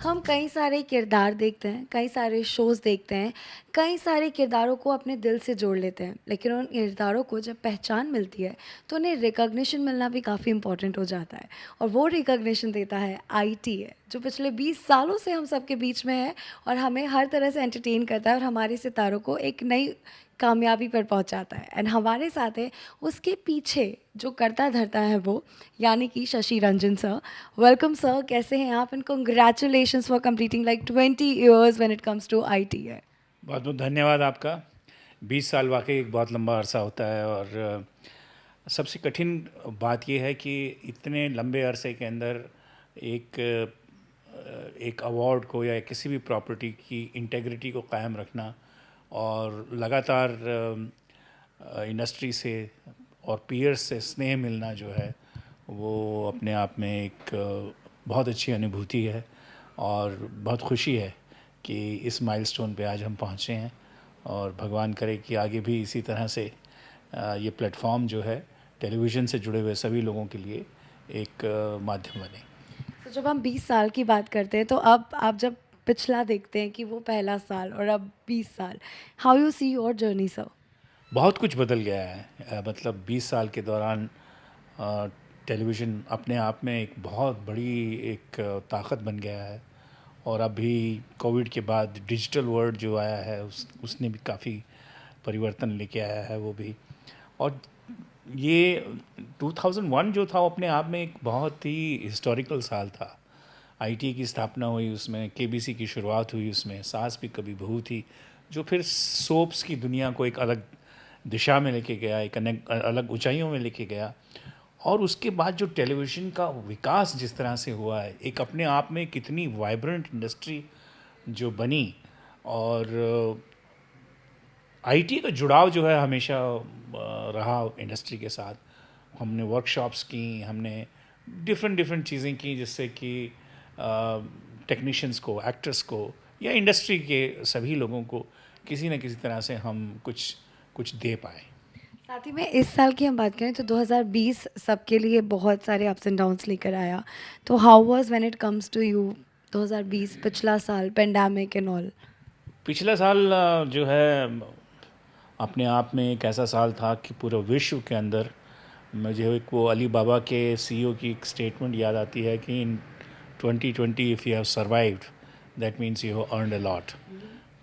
हम कई सारे किरदार देखते हैं, कई सारे शोज़ देखते हैं, कई सारे किरदारों को अपने दिल से जोड़ लेते हैं, लेकिन उन किरदारों को जब पहचान मिलती है, तो उन्हें रिकॉग्निशन मिलना भी काफ़ी इम्पोर्टेंट हो जाता है। और वो रिकॉग्निशन देता है आईटीए, जो पिछले 20 सालों से हम सबके बीच में है और हमें हर तरह से एंटरटेन करता है और हमारे सितारों को एक नई कामयाबी पर पहुंचाता है। एंड हमारे साथ है उसके पीछे जो करता धरता है वो, यानी कि Shashi Ranjan sir. Welcome sir, कैसे हैं आप? And congratulations for completing like 20 years when it comes to ITI. बहुत बहुत धन्यवाद आपका। 20 साल वाकई एक बहुत लंबा अरसा होता है और सबसे कठिन बात यह है कि इतने लंबे अरसे के अंदर एक एक अवार्ड को या किसी भी प्रॉपर्टी की इंटेग्रिटी को कायम रखना और लगातार इंडस्ट्री से और पीयर्स से स्नेह मिलना जो है वो अपने आप में एक बहुत अच्छी अनुभूति है और बहुत खुशी है कि इस माइलस्टोन पे आज हम पहुँचे हैं और भगवान करे कि आगे भी इसी तरह से ये प्लेटफॉर्म जो है टेलीविज़न से जुड़े हुए सभी लोगों के लिए एक माध्यम बने। तो जब हम 20 साल की बात करते हैं, तो अब आप जब पिछला देखते हैं कि वो पहला साल और अब 20 साल, how you see your journey sir? बहुत कुछ बदल गया है। मतलब 20 साल के दौरान टेलीविज़न अपने आप में एक बहुत बड़ी एक ताकत बन गया है और अभी कोविड के बाद डिजिटल वर्ल्ड जो आया है उसने भी काफ़ी परिवर्तन लेके आया है वो भी। और ये 2001 जो था वो अपने आप में एक बहुत ही हिस्टोरिकल साल था। आईटी की स्थापना हुई, उसमें केबीसी की शुरुआत हुई, उसमें सास भी कभी बहू थी, जो फिर सोप्स की दुनिया को एक अलग दिशा में लेके गया, एक अलग ऊंचाइयों में लेके गया। और उसके बाद जो टेलीविज़न का विकास जिस तरह से हुआ है, एक अपने आप में कितनी वाइब्रेंट इंडस्ट्री जो बनी। और आईटी का जुड़ाव जो है हमेशा रहा इंडस्ट्री के साथ। हमने वर्कशॉप्स की, हमने डिफरेंट डिफरेंट चीज़ें की जिससे कि टेक्नीशियंस को, एक्टर्स को या इंडस्ट्री के सभी लोगों को किसी न किसी तरह से हम कुछ कुछ दे पाए। साथ ही में इस साल की हम बात करें तो 2020 सबके लिए बहुत सारे अप्स एंड डाउन्स लेकर आया। तो how was when it comes to you 2020, पिछला साल, पेंडेमिक एंड ऑल? पिछला साल जो है अपने आप में एक ऐसा साल था कि पूरे विश्व के अंदर मुझे एक वो अली बाबा के सीईओ की एक स्टेटमेंट याद आती है कि इन 2020 if you have survived that means you have earned a lot.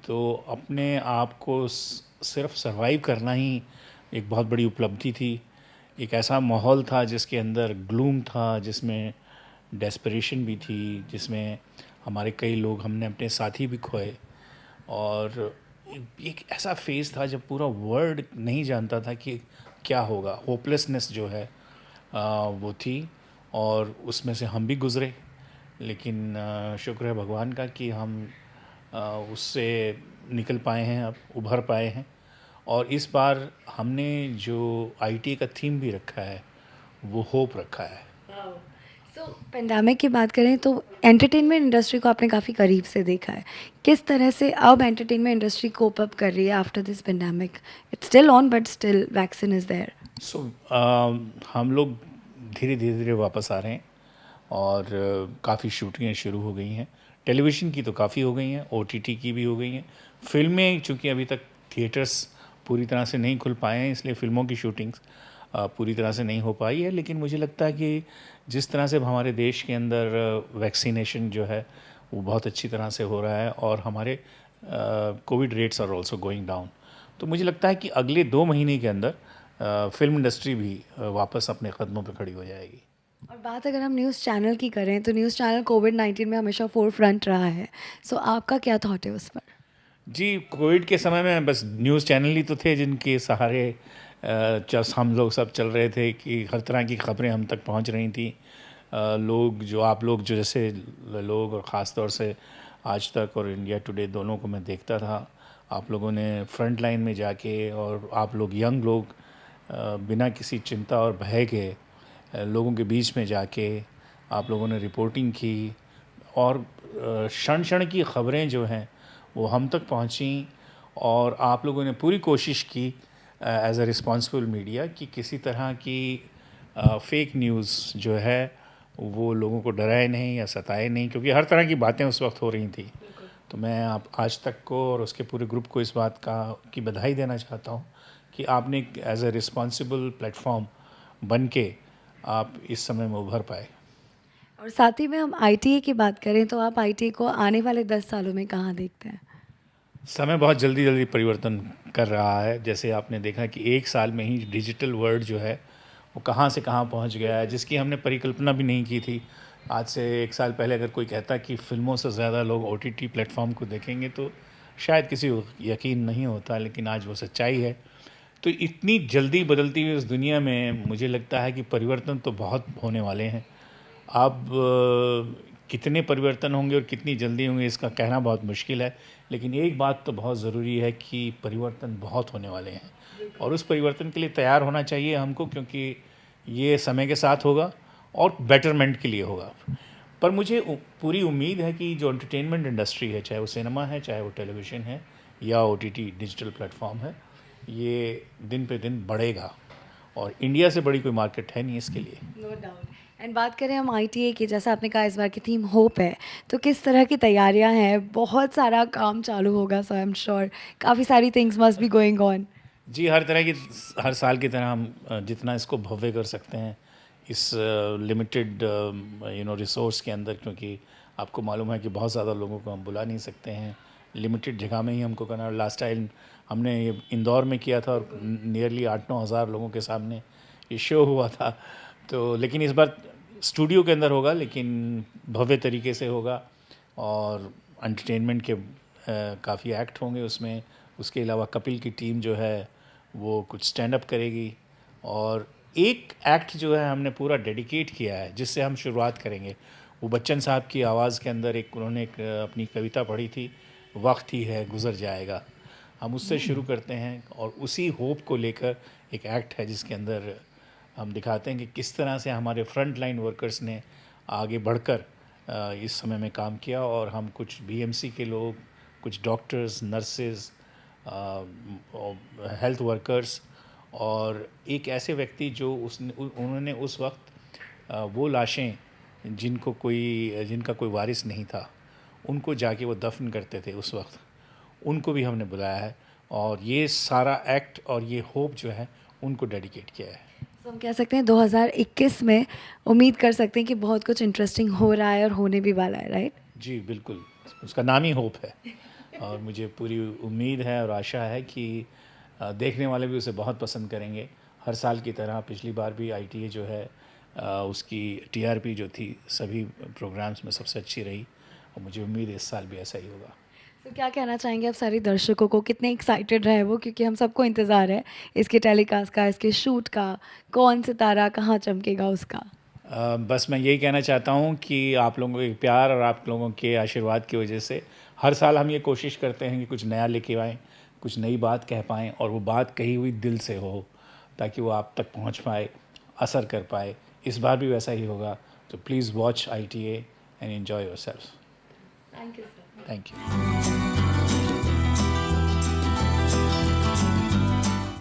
तो अपने आप को सिर्फ सर्वाइव करना ही एक बहुत बड़ी उपलब्धि थी। एक ऐसा माहौल था जिसके अंदर ग्लूम था, जिसमें डेस्परेशन भी थी, जिसमें हमारे कई लोग, हमने अपने साथी भी खोए। और एक ऐसा फेज़ था जब पूरा वर्ल्ड नहीं जानता था कि क्या होगा। होपलेसनेस जो है वो थी और उसमें से हम भी गुज़रे। लेकिन शुक्र है भगवान का कि हम उससे निकल पाए हैं, अब उभर पाए हैं। और इस बार हमने जो आईटी का थीम भी रखा है वो होप रखा है। सो पेंडेमिक की बात करें तो एंटरटेनमेंट इंडस्ट्री को आपने काफ़ी करीब से देखा है। किस तरह से अब एंटरटेनमेंट इंडस्ट्री कोप अप कर रही है after this pandemic? It's still on but still vaccine is there. So हम लोग धीरे धीरे धीरे वापस आ रहे हैं और काफ़ी शूटिंगें शुरू हो गई हैं। टेलीविज़न की तो काफ़ी हो गई हैं, ओटीटी की भी हो गई हैं। फिल्में चूँकि अभी तक थिएटर्स पूरी तरह से नहीं खुल पाए हैं, इसलिए फ़िल्मों की शूटिंग्स पूरी तरह से नहीं हो पाई है। लेकिन मुझे लगता है कि जिस तरह से हमारे देश के अंदर वैक्सीनेशन जो है वो बहुत अच्छी तरह से हो रहा है और हमारे Covid rates are also going down. तो मुझे लगता है कि अगले 2 महीने के अंदर फिल्म इंडस्ट्री भी वापस अपने कदमों पर खड़ी हो जाएगी। और बात अगर हम न्यूज़ चैनल की करें तो न्यूज़ चैनल कोविड-19 में हमेशा फोर फ्रंट रहा है। सो आपका क्या थॉट है उस पर? जी, कोविड के समय में बस न्यूज़ चैनल ही तो थे जिनके सहारे जस हम लोग सब चल रहे थे कि हर तरह की खबरें हम तक पहुंच रही थी। लोग जो, आप लोग जो जैसे लोग, और ख़ास तौर से आज तक और इंडिया टुडे दोनों को मैं देखता था। आप लोगों ने फ्रंट लाइन में जाके, और आप लोग यंग लोग बिना किसी चिंता और भय के लोगों के बीच में जाके आप लोगों ने रिपोर्टिंग की। और क्षण क्षण की ख़बरें जो हैं वो हम तक पहुंची। और आप लोगों ने पूरी कोशिश की एज अ रिस्पॉन्सिबल मीडिया कि किसी तरह की फेक न्यूज़ जो है वो लोगों को डराए नहीं या सताए नहीं, क्योंकि हर तरह की बातें उस वक्त हो रही थी। तो मैं आप आज तक को और उसके पूरे ग्रुप को इस बात की बधाई देना चाहता हूँ कि आपने एज ए रिस्पॉन्सिबल प्लेटफॉर्म बन के आप इस समय में उभर पाए। और साथ ही में हम आईटीए की बात करें तो आप आईटीए को आने वाले 10 सालों में कहाँ देखते हैं? समय बहुत जल्दी जल्दी परिवर्तन कर रहा है। जैसे आपने देखा कि एक साल में ही डिजिटल वर्ल्ड जो है वो कहाँ से कहाँ पहुंच गया है, जिसकी हमने परिकल्पना भी नहीं की थी। आज से एक साल पहले अगर कोई कहता कि फ़िल्मों से ज़्यादा लोग ओटीटी प्लेटफॉर्म को देखेंगे तो शायद किसी को यकीन नहीं होता, लेकिन आज वो सच्चाई है। तो इतनी जल्दी बदलती हुई इस दुनिया में मुझे लगता है कि परिवर्तन तो बहुत होने वाले हैं। अब कितने परिवर्तन होंगे और कितनी जल्दी होंगे इसका कहना बहुत मुश्किल है, लेकिन एक बात तो बहुत ज़रूरी है कि परिवर्तन बहुत होने वाले हैं और उस परिवर्तन के लिए तैयार होना चाहिए हमको, क्योंकि ये समय के साथ होगा और बेटरमेंट के लिए होगा। पर मुझे पूरी उम्मीद है कि जो एंटरटेनमेंट इंडस्ट्री है, चाहे वो सिनेमा है, चाहे वो टेलीविज़न है या ओटीटी डिजिटल प्लेटफॉर्म है, ये दिन पे दिन बढ़ेगा और इंडिया से बड़ी कोई मार्केट है नहीं इसके लिए। No doubt. एंड बात करें हम आईटीए की, जैसा आपने कहा इस बार की थीम होप है, तो किस तरह की तैयारियां हैं? बहुत सारा काम चालू होगा, सो आई एम श्योर काफ़ी सारी things must be going on. जी, हर तरह की, हर साल की तरह हम जितना इसको भव्य कर सकते हैं इस लिमिटेड रिसोर्स के अंदर, क्योंकि आपको मालूम है कि बहुत ज़्यादा लोगों को हम बुला नहीं सकते हैं, लिमिटेड जगह में ही हमको करना। और लास्ट टाइम हमने ये इंदौर में किया था और नियरली 8-9 हज़ार लोगों के सामने ये शो हुआ था। तो लेकिन इस बार स्टूडियो के अंदर होगा, लेकिन भव्य तरीके से होगा और एंटरटेनमेंट के काफ़ी एक्ट होंगे उसमें। उसके अलावा कपिल की टीम जो है वो कुछ स्टैंड अप करेगी और एक एक्ट जो है हमने पूरा डेडिकेट किया है जिससे हम शुरुआत करेंगे। वो बच्चन साहब की आवाज़ के अंदर उन्होंने एक अपनी कविता पढ़ी थी, वक्त ही है गुज़र जाएगा। हम उससे शुरू करते हैं और उसी होप को लेकर एक एक्ट है जिसके अंदर हम दिखाते हैं कि किस तरह से हमारे फ्रंट लाइन वर्कर्स ने आगे बढ़कर इस समय में काम किया और हम कुछ बीएमसी के लोग, कुछ डॉक्टर्स, नर्सेज, हेल्थ वर्कर्स और एक ऐसे व्यक्ति जो उन्होंने उस वक्त वो लाशें जिनका कोई वारिस नहीं था, उनको जाके वो दफन करते थे उस वक्त, उनको भी हमने बुलाया है और ये सारा एक्ट और ये होप जो है उनको डेडिकेट किया है। तो हम कह सकते हैं 2021 में उम्मीद कर सकते हैं कि बहुत कुछ इंटरेस्टिंग हो रहा है और होने भी वाला है, राइट? जी बिल्कुल, उसका नाम ही होप है और मुझे पूरी उम्मीद है और आशा है कि देखने वाले भी उसे बहुत पसंद करेंगे। हर साल की तरह पिछली बार भी आईटीए जो है उसकी टीआरपी जो थी सभी प्रोग्राम्स में सबसे अच्छी रही और मुझे उम्मीद है इस साल भी ऐसा ही होगा। तो क्या कहना चाहेंगे आप सारे दर्शकों को, कितने एक्साइटेड रहे वो? क्योंकि हम सबको इंतज़ार है इसके टेलीकास्ट का, इसके शूट का, कौन सितारा कहाँ चमकेगा उसका। बस मैं यही कहना चाहता हूँ कि आप लोगों के प्यार और आप लोगों के आशीर्वाद की वजह से हर साल हम ये कोशिश करते हैं कि कुछ नया लेके आएँ, कुछ नई बात कह पाएँ और वो बात कही हुई दिल से हो, ताकि वो आप तक पहुँच पाए, असर कर पाए। इस बार भी वैसा ही होगा। तो please watch ITA and enjoy yourself. Thank you sir. Thank you.